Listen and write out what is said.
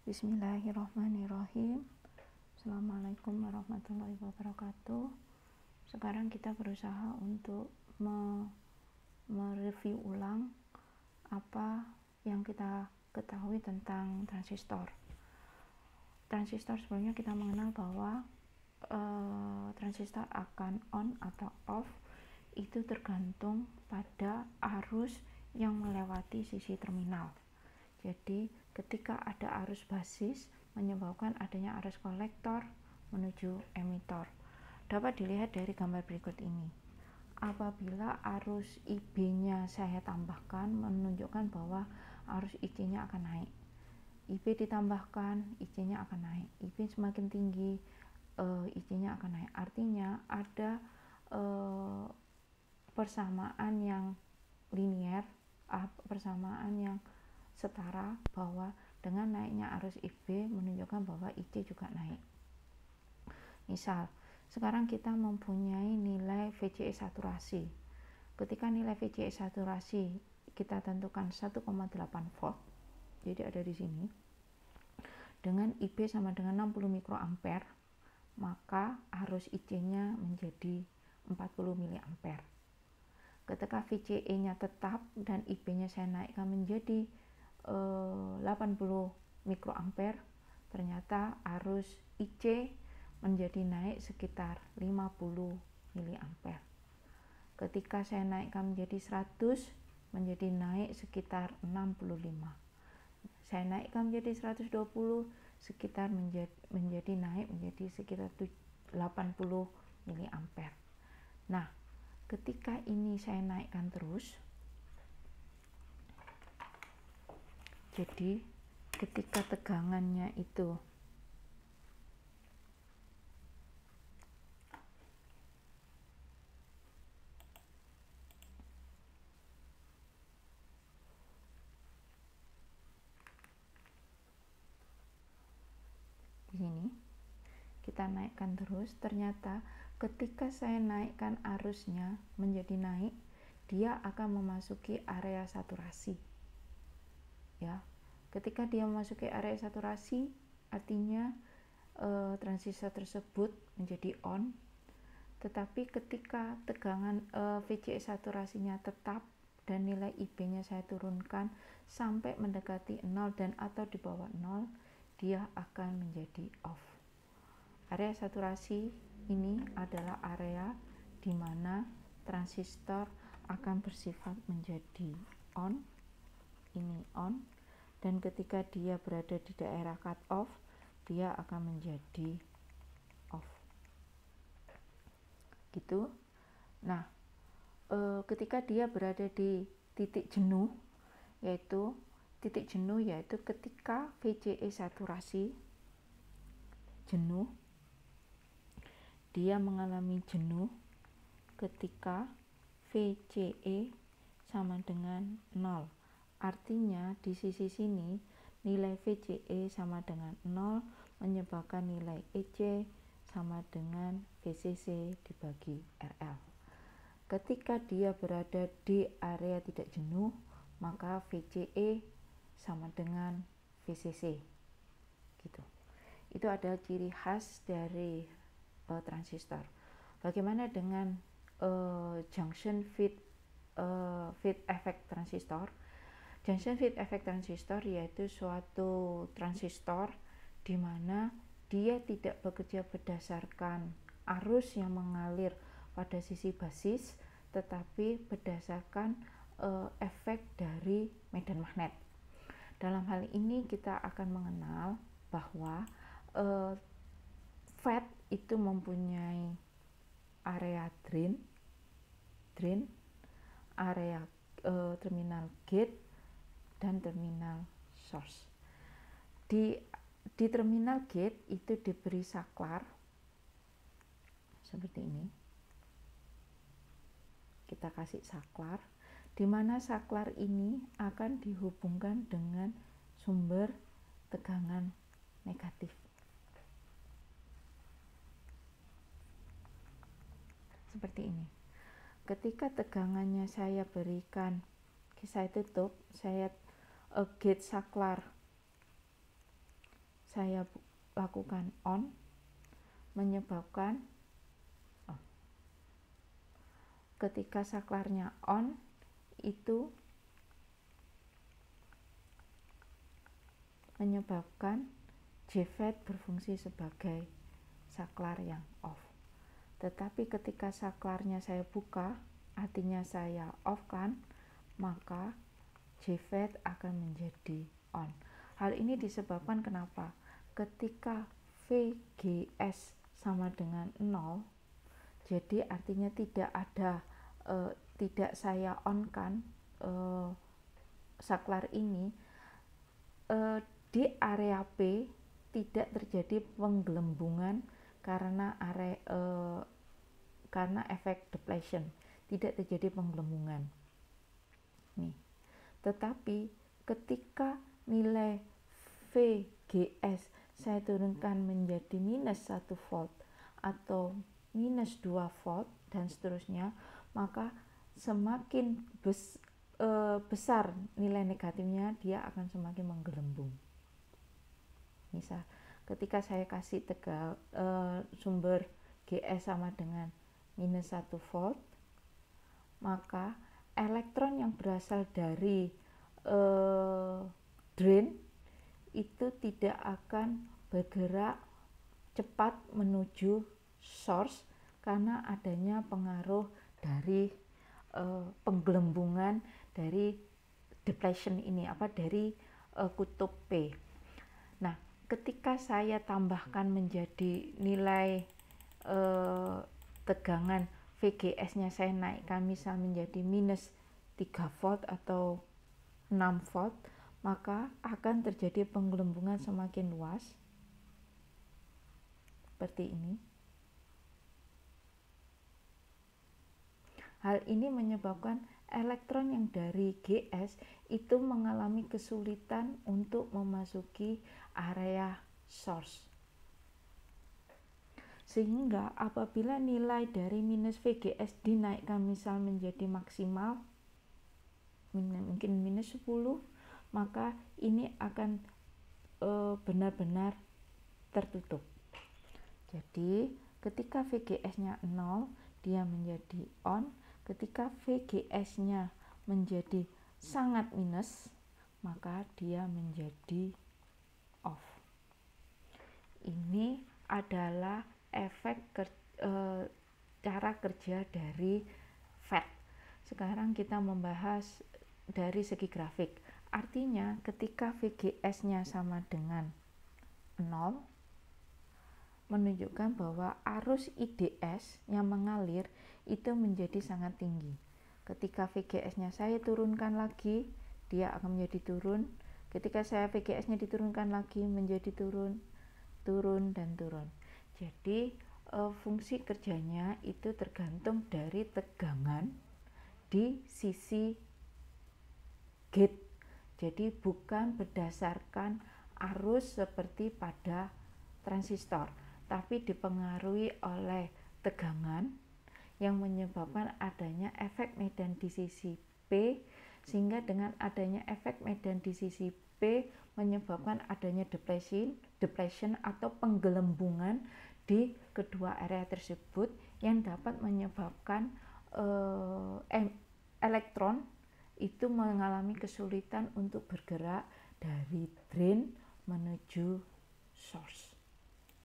Bismillahirrahmanirrahim. Assalamualaikum warahmatullahi wabarakatuh. Sekarang kita berusaha untuk mereview ulang apa yang kita ketahui tentang transistor. Transistor sebelumnya kita mengenal bahwa transistor akan on atau off itu tergantung pada arus yang melewati sisi terminal. Jadi ketika ada arus basis menyebabkan adanya arus kolektor menuju emitor. Dapat dilihat dari gambar berikut ini. Apabila arus IB-nya saya tambahkan menunjukkan bahwa arus IC-nya akan naik. IB ditambahkan, IC-nya akan naik. IB semakin tinggi, IC-nya akan naik. Artinya ada persamaan yang linier, persamaan yang setara bahwa dengan naiknya arus IB menunjukkan bahwa IC juga naik. Misal, sekarang kita mempunyai nilai VCE saturasi. Ketika nilai VCE saturasi kita tentukan 1,8 volt, jadi ada di sini, dengan IB sama dengan 60 mikroampere, maka arus IC-nya menjadi 40 miliampere. Ketika VCE-nya tetap dan IB-nya saya naikkan menjadi 80 mikroampere, ternyata arus IC menjadi naik sekitar 50 miliampere. Ketika saya naikkan menjadi 100, menjadi naik sekitar 65. Saya naikkan menjadi 120, sekitar menjadi naik menjadi sekitar 80 miliampere. Nah, ketika ini saya naikkan terus, jadi ketika tegangannya itu di sini kita naikkan terus, ternyata ketika saya naikkan arusnya menjadi naik, dia akan memasuki area saturasi. Ya, ketika dia memasuki area saturasi, artinya transistor tersebut menjadi on. Tetapi ketika tegangan VCE saturasinya tetap dan nilai IB-nya saya turunkan sampai mendekati 0 dan atau di bawah 0, dia akan menjadi off. Area saturasi ini adalah area di mana transistor akan bersifat menjadi on, ini on, dan ketika dia berada di daerah cut off, dia akan menjadi off. Gitu. Nah, ketika dia berada di titik jenuh, yaitu ketika VCE saturasi jenuh, dia mengalami jenuh ketika VCE sama dengan 0. Artinya di sisi sini nilai VCE sama dengan 0 menyebabkan nilai EC sama dengan VCC dibagi RL. Ketika dia berada di area tidak jenuh, maka VCE sama dengan VCC. Gitu. Itu adalah ciri khas dari transistor. Bagaimana dengan junction fit effect transistor? Junction fit effect transistor yaitu suatu transistor di mana dia tidak bekerja berdasarkan arus yang mengalir pada sisi basis, tetapi berdasarkan efek dari medan magnet. Dalam hal ini kita akan mengenal bahwa FET itu mempunyai area drain, area terminal gate, dan terminal source. Di terminal gate itu diberi saklar seperti ini. Kita kasih saklar, di mana saklar ini akan dihubungkan dengan sumber tegangan negatif. Seperti ini. Ketika tegangannya saya berikan, saya tutup, saya gate saklar saya lakukan on, menyebabkan ketika saklarnya on itu menyebabkan JFET berfungsi sebagai saklar yang off. Tetapi ketika saklarnya saya buka, artinya saya off kan, maka JFET akan menjadi on. Hal ini disebabkan kenapa? Ketika VGS sama dengan 0, jadi artinya tidak saya on kan saklar ini, di area P tidak terjadi penggelembungan karena efek depletion, tidak terjadi penggelembungan. Nih. Tetapi ketika nilai VGS saya turunkan menjadi minus 1 volt atau minus 2 volt dan seterusnya, maka semakin besar nilai negatifnya, dia akan semakin menggelembung. Misal ketika saya kasih sumber GS sama dengan minus 1 volt, maka elektron yang berasal dari drain itu tidak akan bergerak cepat menuju source karena adanya pengaruh dari penggelembungan dari depletion ini, dari kutub P. Nah, ketika saya tambahkan menjadi nilai tegangan VGS-nya, saya naikkan misal menjadi minus 3 volt atau 6 volt, maka akan terjadi penggelembungan semakin luas seperti ini. Hal ini menyebabkan elektron yang dari GS itu mengalami kesulitan untuk memasuki area source. Sehingga apabila nilai dari minus VGS dinaikkan misal menjadi maksimal, mungkin minus 10, maka ini akan benar-benar tertutup. Jadi ketika VGS-nya 0, dia menjadi on. Ketika VGS-nya menjadi sangat minus, maka dia menjadi off. Ini adalah cara kerja dari FET. Sekarang kita membahas dari segi grafik. Artinya ketika VGS-nya sama dengan 0, menunjukkan bahwa arus IDS yang mengalir itu menjadi sangat tinggi. Ketika VGS-nya saya turunkan lagi, dia akan menjadi turun. Ketika saya VGS-nya diturunkan lagi, menjadi turun, dan turun. Jadi fungsi kerjanya itu tergantung dari tegangan di sisi gate. Jadi bukan berdasarkan arus seperti pada transistor, tapi dipengaruhi oleh tegangan yang menyebabkan adanya efek medan di sisi P, sehingga dengan adanya efek medan di sisi P menyebabkan adanya depletion atau penggelembungan di kedua area tersebut yang dapat menyebabkan elektron itu mengalami kesulitan untuk bergerak dari drain menuju source.